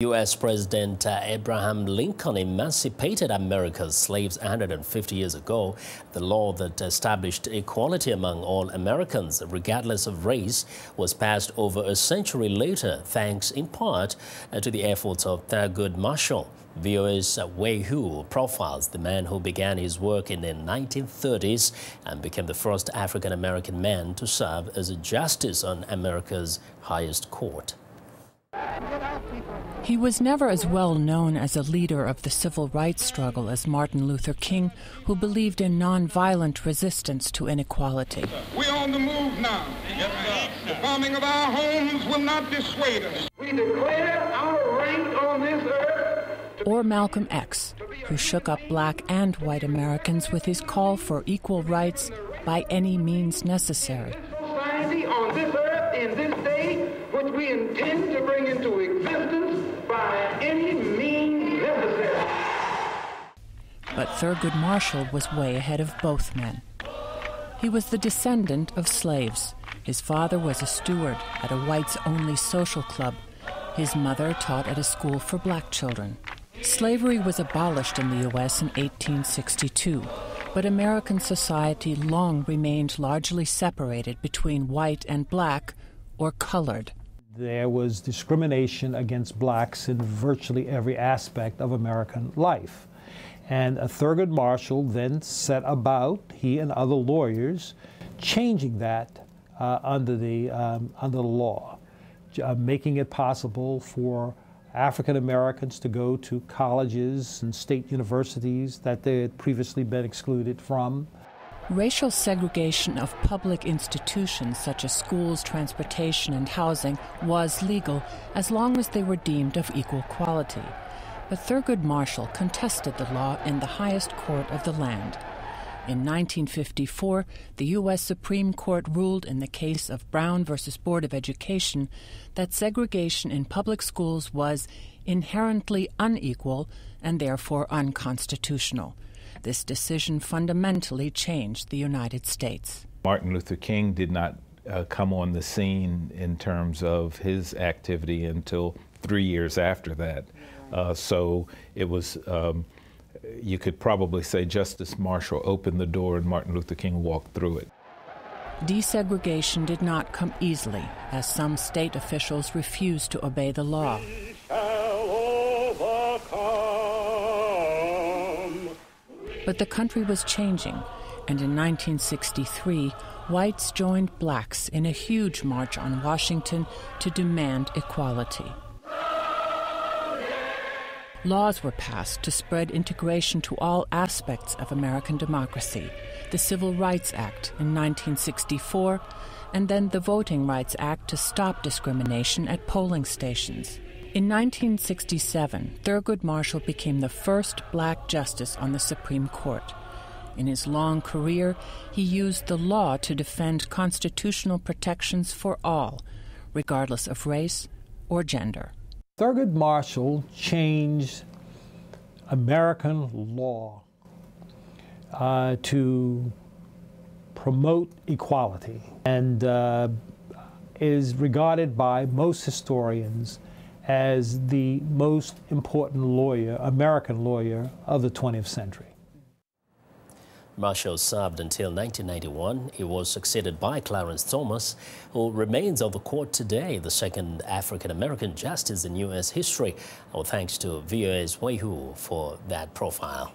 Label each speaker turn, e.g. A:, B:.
A: U.S. President Abraham Lincoln emancipated America's slaves 150 years ago. The law that established equality among all Americans, regardless of race, was passed over a century later, thanks in part to the efforts of Thurgood Marshall. VOA's Wei Hu profiles the man who began his work in the 1930s and became the first African-American man to serve as a justice on America's highest court.
B: He was never as well known as a leader of the civil rights struggle as Martin Luther King, who believed in nonviolent resistance to inequality.
C: We're on the move now. The bombing of our homes will not dissuade us. We declare our rank on this earth.
B: Or Malcolm X, who shook up black and white Americans with his call for equal rights by any means necessary.
C: Society on this earth in this day, which we intend to bring into existence by any means necessary.
B: But Thurgood Marshall was way ahead of both men. He was the descendant of slaves. His father was a steward at a whites-only social club. His mother taught at a school for black children. Slavery was abolished in the U.S. in 1862, but American society long remained largely separated between white and black, or colored.
D: There was discrimination against blacks in virtually every aspect of American life. And Thurgood Marshall then set about, he and other lawyers, changing that under the law, making it possible for African Americans to go to colleges and state universities that they had previously been excluded from.
B: Racial segregation of public institutions such as schools, transportation, and housing was legal as long as they were deemed of equal quality. But Thurgood Marshall contested the law in the highest court of the land. In 1954, the U.S. Supreme Court ruled in the case of Brown v. Board of Education that segregation in public schools was inherently unequal and therefore unconstitutional. This decision fundamentally changed the United States.
E: Martin Luther King did not come on the scene in terms of his activity until 3 years after that. So it was, you could probably say Justice Marshall opened the door and Martin Luther King walked through it.
B: Desegregation did not come easily, as some state officials refused to obey the law. But the country was changing, and in 1963, whites joined blacks in a huge march on Washington to demand equality. Laws were passed to spread integration to all aspects of American democracy. The Civil Rights Act in 1964, and then the Voting Rights Act to stop discrimination at polling stations. In 1967, Thurgood Marshall became the first black justice on the Supreme Court. In his long career, he used the law to defend constitutional protections for all, regardless of race or gender.
D: Thurgood Marshall changed American law to promote equality and is regarded by most historians as the most important lawyer, American lawyer of the 20th century.
A: Marshall served until 1991. He was succeeded by Clarence Thomas, who remains on the court today, the second African-American justice in U.S. history. Our thanks to VOA's Wei Hu for that profile.